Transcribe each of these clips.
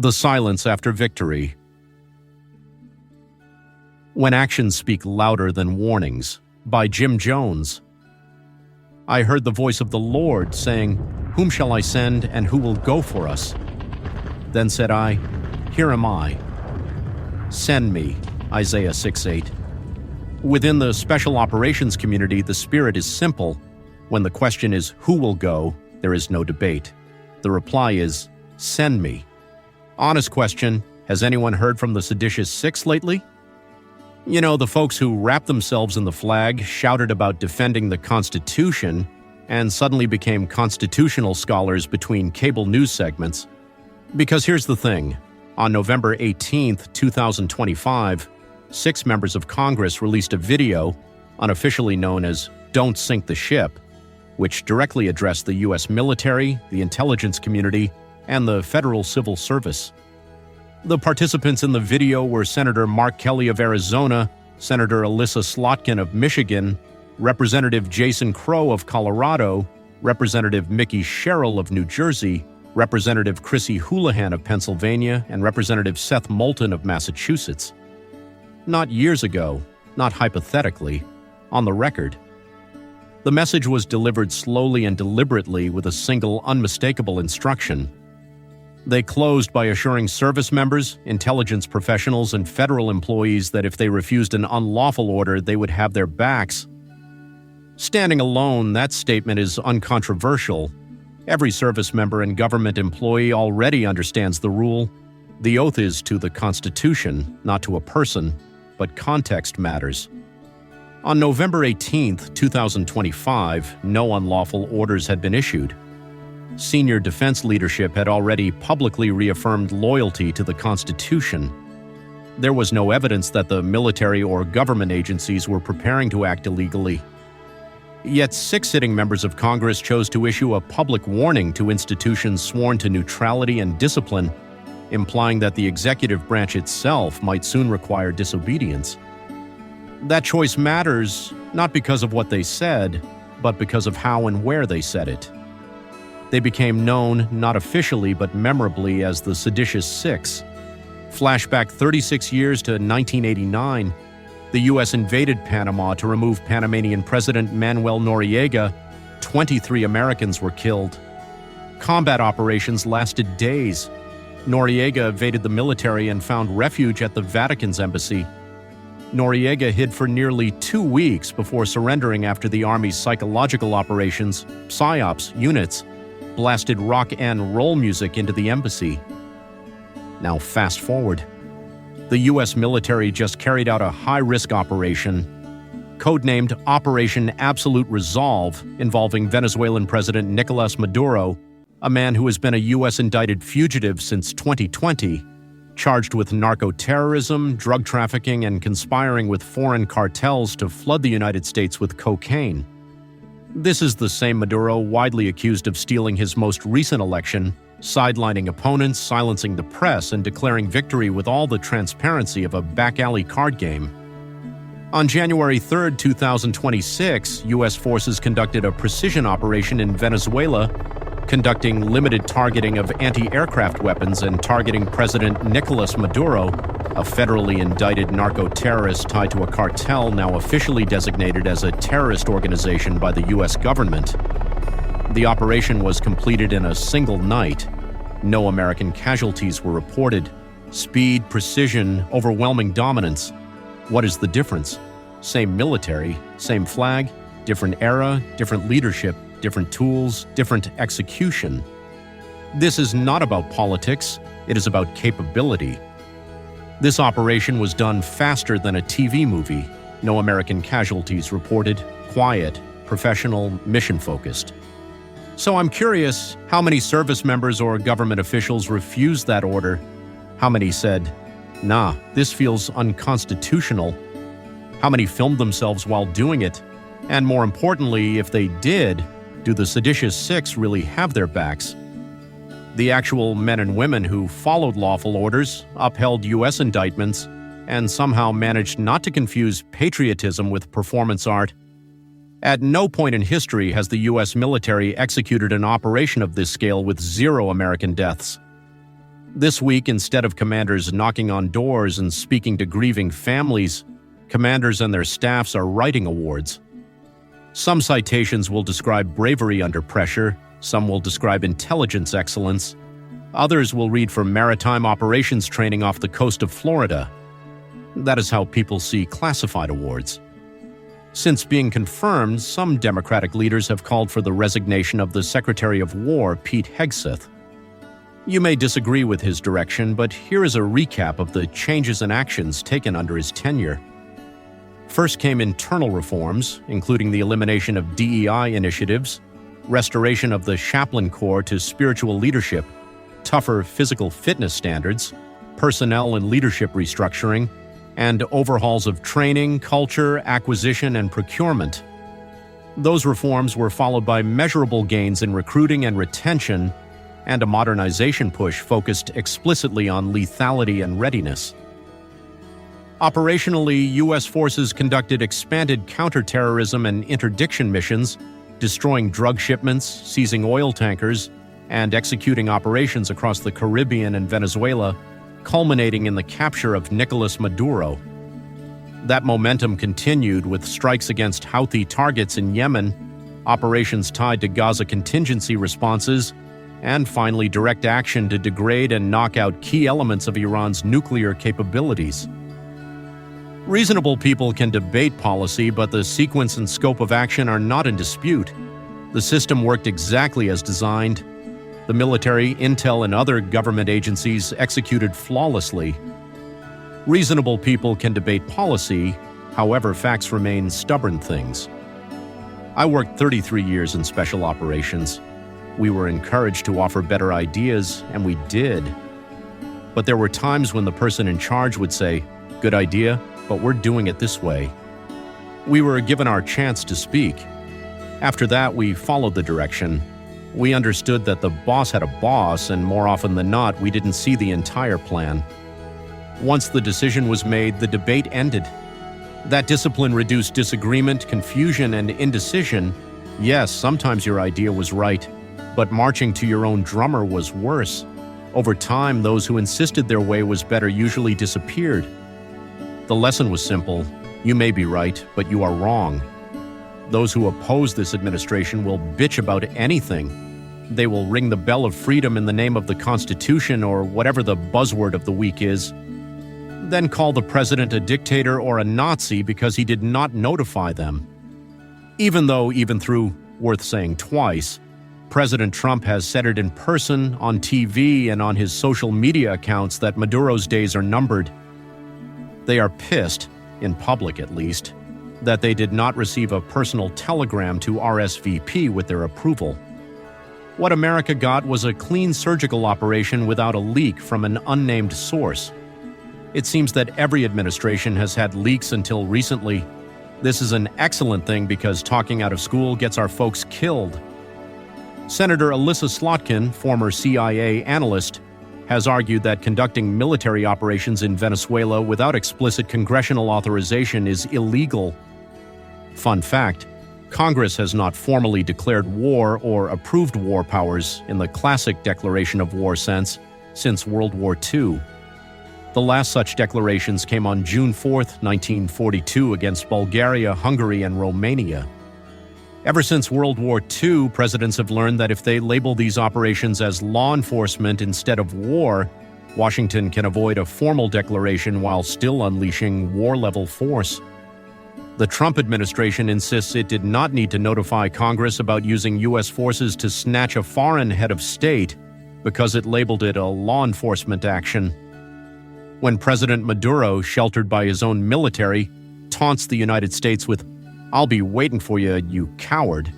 The silence after victory. When Actions Speak Louder Than Warnings, by Jim Jones. I heard the voice of the Lord saying, "Whom shall I send, and who will go for us?" Then said I, "Here am I. Send me." Isaiah 6:8. Within the special operations community, the spirit is simple. When the question is, who will go, there is no debate. The reply is, send me. Honest question, has anyone heard from the seditious six lately? You know, the folks who wrapped themselves in the flag, shouted about defending the Constitution, and suddenly became constitutional scholars between cable news segments. Because here's the thing. On November 18th, 2025, 6 members of Congress released a video, unofficially known as Don't Sink the Ship, which directly addressed the U.S. military, the intelligence community, and the federal civil service. The participants in the video were Senator Mark Kelly of Arizona, Senator Alyssa Slotkin of Michigan, Representative Jason Crow of Colorado, Representative Mickey Sherrill of New Jersey, Representative Chrissy Houlihan of Pennsylvania, and Representative Seth Moulton of Massachusetts. Not years ago, not hypothetically, on the record. The message was delivered slowly and deliberately with a single unmistakable instruction. They closed by assuring service members, intelligence professionals, and federal employees that if they refused an unlawful order, they would have their backs. Standing alone, that statement is uncontroversial. Every service member and government employee already understands the rule. The oath is to the Constitution, not to a person, but context matters. On November 18, 2025, no unlawful orders had been issued. Senior defense leadership had already publicly reaffirmed loyalty to the Constitution. There was no evidence that the military or government agencies were preparing to act illegally. Yet 6 sitting members of Congress chose to issue a public warning to institutions sworn to neutrality and discipline, implying that the executive branch itself might soon require disobedience. That choice matters not because of what they said, but because of how and where they said it. They became known, not officially but memorably, as the Seditious Six. Flashback 36 years to 1989, the U.S. invaded Panama to remove Panamanian President Manuel Noriega. 23 Americans were killed. Combat operations lasted days. Noriega evaded the military and found refuge at the Vatican's embassy. Noriega hid for nearly 2 weeks before surrendering after the Army's psychological operations, PSYOPs units, blasted rock and roll music into the embassy. Now fast forward. The U.S. military just carried out a high-risk operation, codenamed Operation Absolute Resolve, involving Venezuelan President Nicolás Maduro, a man who has been a U.S.-indicted fugitive since 2020, charged with narco-terrorism, drug trafficking, and conspiring with foreign cartels to flood the United States with cocaine. This is the same Maduro widely accused of stealing his most recent election, sidelining opponents, silencing the press, and declaring victory with all the transparency of a back-alley card game. On January 3, 2026, U.S. forces conducted a precision operation in Venezuela, conducting limited targeting of anti-aircraft weapons and targeting President Nicolás Maduro, a federally indicted narco-terrorist tied to a cartel now officially designated as a terrorist organization by the U.S. government. The operation was completed in a single night. No American casualties were reported. Speed, precision, overwhelming dominance. What is the difference? Same military, same flag, different era, different leadership, different tools, different execution. This is not about politics, it is about capability. This operation was done faster than a TV movie. No American casualties reported, quiet, professional, mission-focused. So I'm curious, how many service members or government officials refused that order? How many said, "Nah, this feels unconstitutional"? How many filmed themselves while doing it? And more importantly, if they did, do the Seditious Six really have their backs? The actual men and women who followed lawful orders, upheld U.S. indictments, and somehow managed not to confuse patriotism with performance art. At no point in history has the U.S. military executed an operation of this scale with 0 American deaths. This week, instead of commanders knocking on doors and speaking to grieving families, commanders and their staffs are writing awards. Some citations will describe bravery under pressure, some will describe intelligence excellence, others will read from maritime operations training off the coast of Florida. That is how people see classified awards. Since being confirmed, some Democratic leaders have called for the resignation of the Secretary of War, Pete Hegseth. You may disagree with his direction, but here is a recap of the changes and actions taken under his tenure. First came internal reforms, including the elimination of DEI initiatives, restoration of the Chaplain Corps to spiritual leadership, tougher physical fitness standards, personnel and leadership restructuring, and overhauls of training, culture, acquisition, and procurement. Those reforms were followed by measurable gains in recruiting and retention, and a modernization push focused explicitly on lethality and readiness. Operationally, U.S. forces conducted expanded counterterrorism and interdiction missions, destroying drug shipments, seizing oil tankers, and executing operations across the Caribbean and Venezuela, culminating in the capture of Nicolás Maduro. That momentum continued with strikes against Houthi targets in Yemen, operations tied to Gaza contingency responses, and finally direct action to degrade and knock out key elements of Iran's nuclear capabilities. Reasonable people can debate policy, but the sequence and scope of action are not in dispute. The system worked exactly as designed. The military, intel, and other government agencies executed flawlessly. Reasonable people can debate policy, however, facts remain stubborn things. I worked 33 years in special operations. We were encouraged to offer better ideas, and we did. But there were times when the person in charge would say, "Good idea, but we're doing it this way." We were given our chance to speak. After that, we followed the direction. We understood that the boss had a boss, and more often than not, we didn't see the entire plan. Once the decision was made, the debate ended. That discipline reduced disagreement, confusion, and indecision. Yes, sometimes your idea was right, but marching to your own drummer was worse. Over time, those who insisted their way was better usually disappeared. The lesson was simple: you may be right, but you are wrong. Those who oppose this administration will bitch about anything. They will ring the bell of freedom in the name of the Constitution or whatever the buzzword of the week is, then call the president a dictator or a Nazi because he did not notify them. Even through worth saying twice, President Trump has said it in person, on TV, and on his social media accounts that Maduro's days are numbered. They are pissed, in public at least, that they did not receive a personal telegram to RSVP with their approval. What America got was a clean surgical operation without a leak from an unnamed source. It seems that every administration has had leaks until recently. This is an excellent thing because talking out of school gets our folks killed. Senator Alyssa Slotkin, former CIA analyst, has argued that conducting military operations in Venezuela without explicit congressional authorization is illegal. Fun fact: Congress has not formally declared war or approved war powers in the classic declaration of war sense since World War II. The last such declarations came on June 4, 1942, against Bulgaria, Hungary, and Romania. Ever since World War II, presidents have learned that if they label these operations as law enforcement instead of war, Washington can avoid a formal declaration while still unleashing war-level force. The Trump administration insists it did not need to notify Congress about using U.S. forces to snatch a foreign head of state because it labeled it a law enforcement action. When President Maduro, sheltered by his own military, taunts the United States with, "I'll be waiting for you, you coward,"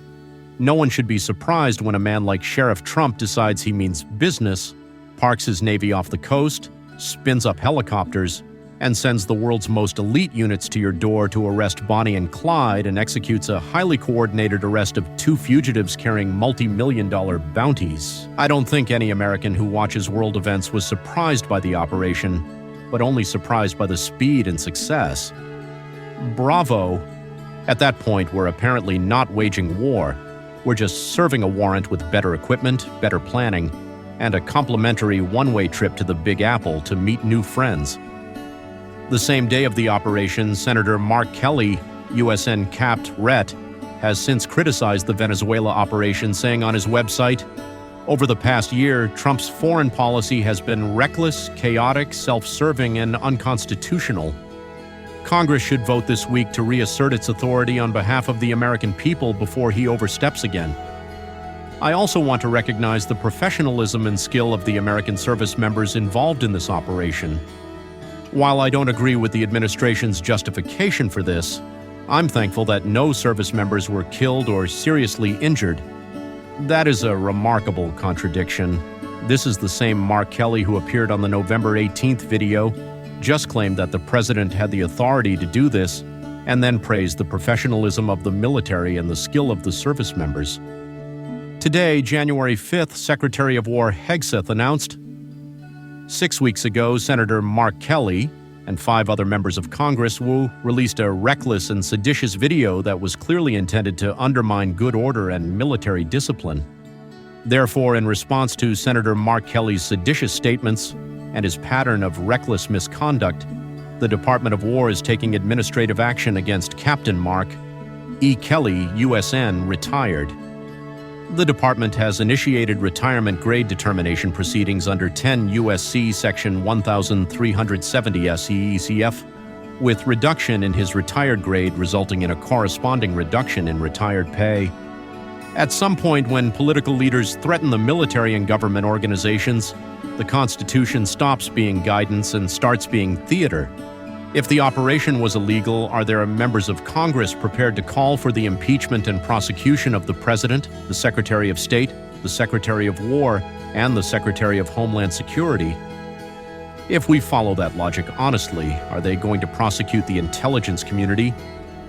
no one should be surprised when a man like Sheriff Trump decides he means business, parks his Navy off the coast, spins up helicopters, and sends the world's most elite units to your door to arrest Bonnie and Clyde and executes a highly coordinated arrest of 2 fugitives carrying multi-million-dollar bounties. I don't think any American who watches world events was surprised by the operation, but only surprised by the speed and success. Bravo! At that point, we're apparently not waging war. We're just serving a warrant with better equipment, better planning, and a complimentary one-way trip to the Big Apple to meet new friends. The same day of the operation, Senator Mark Kelly, USN-capped Ret, has since criticized the Venezuela operation, saying on his website, "Over the past year, Trump's foreign policy has been reckless, chaotic, self-serving, and unconstitutional. Congress should vote this week to reassert its authority on behalf of the American people before he oversteps again. I also want to recognize the professionalism and skill of the American service members involved in this operation. While I don't agree with the administration's justification for this, I'm thankful that no service members were killed or seriously injured. That is a remarkable contradiction. This is the same Mark Kelly who appeared on the November 18th video, just claimed that the president had the authority to do this, and then praised the professionalism of the military and the skill of the service members. Today, January 5th, Secretary of War Hegseth announced, 6 weeks ago, Senator Mark Kelly and 5 other members of Congress released a reckless and seditious video that was clearly intended to undermine good order and military discipline. Therefore, in response to Senator Mark Kelly's seditious statements and his pattern of reckless misconduct, the Department of War is taking administrative action against Captain Mark E. Kelly, USN, retired. The department has initiated retirement grade determination proceedings under 10 U.S.C. Section 1370 SEECF, with reduction in his retired grade resulting in a corresponding reduction in retired pay. At some point when political leaders threaten the military and government organizations, the Constitution stops being guidance and starts being theater. If the operation was illegal, are there members of Congress prepared to call for the impeachment and prosecution of the President, the Secretary of State, the Secretary of War, and the Secretary of Homeland Security? If we follow that logic honestly, are they going to prosecute the intelligence community,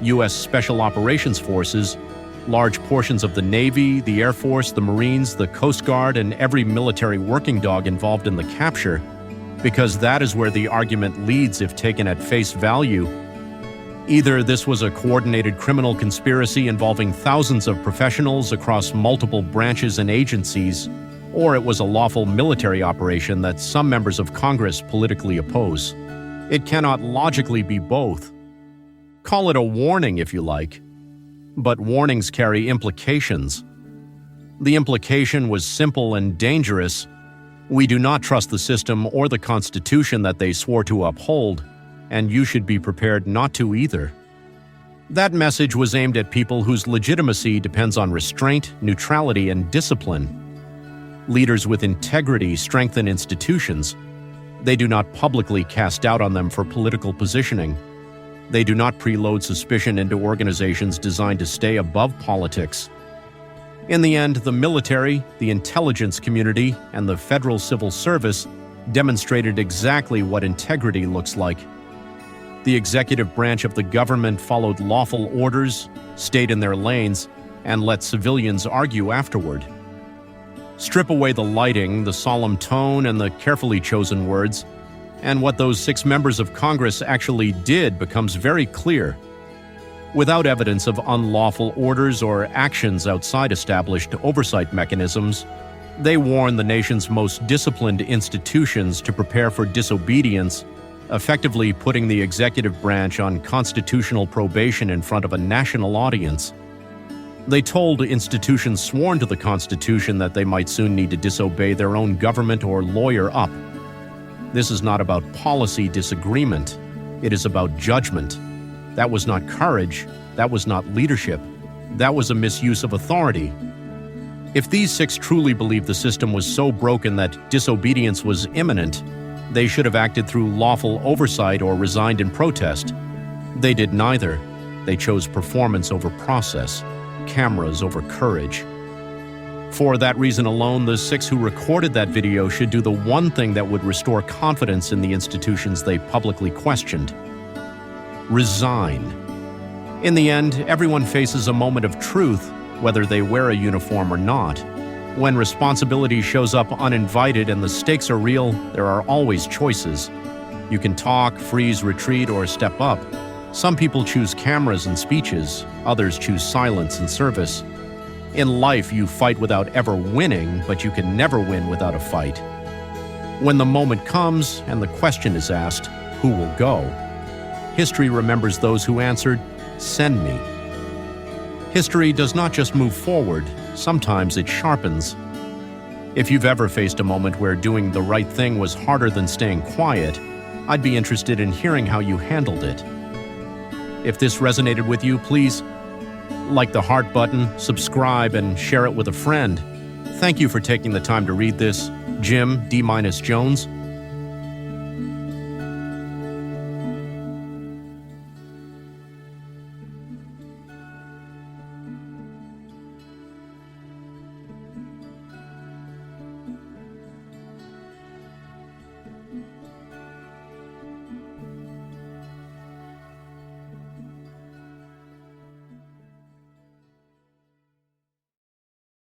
U.S. Special Operations Forces, large portions of the Navy, the Air Force, the Marines, the Coast Guard, and every military working dog involved in the capture? Because that is where the argument leads if taken at face value. Either this was a coordinated criminal conspiracy involving thousands of professionals across multiple branches and agencies, or it was a lawful military operation that some members of Congress politically oppose. It cannot logically be both. Call it a warning if you like, but warnings carry implications. The implication was simple and dangerous. We do not trust the system or the Constitution that they swore to uphold, and you should be prepared not to either. That message was aimed at people whose legitimacy depends on restraint, neutrality, and discipline. Leaders with integrity strengthen institutions. They do not publicly cast doubt on them for political positioning. They do not preload suspicion into organizations designed to stay above politics. In the end, the military, the intelligence community, and the federal civil service demonstrated exactly what integrity looks like. The executive branch of the government followed lawful orders, stayed in their lanes, and let civilians argue afterward. Strip away the lighting, the solemn tone, and the carefully chosen words, and what those 6 members of Congress actually did becomes very clear. Without evidence of unlawful orders or actions outside established oversight mechanisms, they warn the nation's most disciplined institutions to prepare for disobedience, effectively putting the executive branch on constitutional probation in front of a national audience. They told institutions sworn to the Constitution that they might soon need to disobey their own government or lawyer up. This is not about policy disagreement. It is about judgment. That was not courage. That was not leadership. That was a misuse of authority. If these 6 truly believed the system was so broken that disobedience was imminent, they should have acted through lawful oversight or resigned in protest. They did neither. They chose performance over process, cameras over courage. For that reason alone, the 6 who recorded that video should do the one thing that would restore confidence in the institutions they publicly questioned: resign. In the end, everyone faces a moment of truth, whether they wear a uniform or not. When responsibility shows up uninvited and the stakes are real, there are always choices. You can talk, freeze, retreat, or step up. Some people choose cameras and speeches, others choose silence and service. In life, you fight without ever winning, but you can never win without a fight. When the moment comes and the question is asked, who will go? History remembers those who answered, "Send me." History does not just move forward, sometimes it sharpens. If you've ever faced a moment where doing the right thing was harder than staying quiet, I'd be interested in hearing how you handled it. If this resonated with you, please like the heart button, subscribe, and share it with a friend. Thank you for taking the time to read this. Jim D-Minus Jones,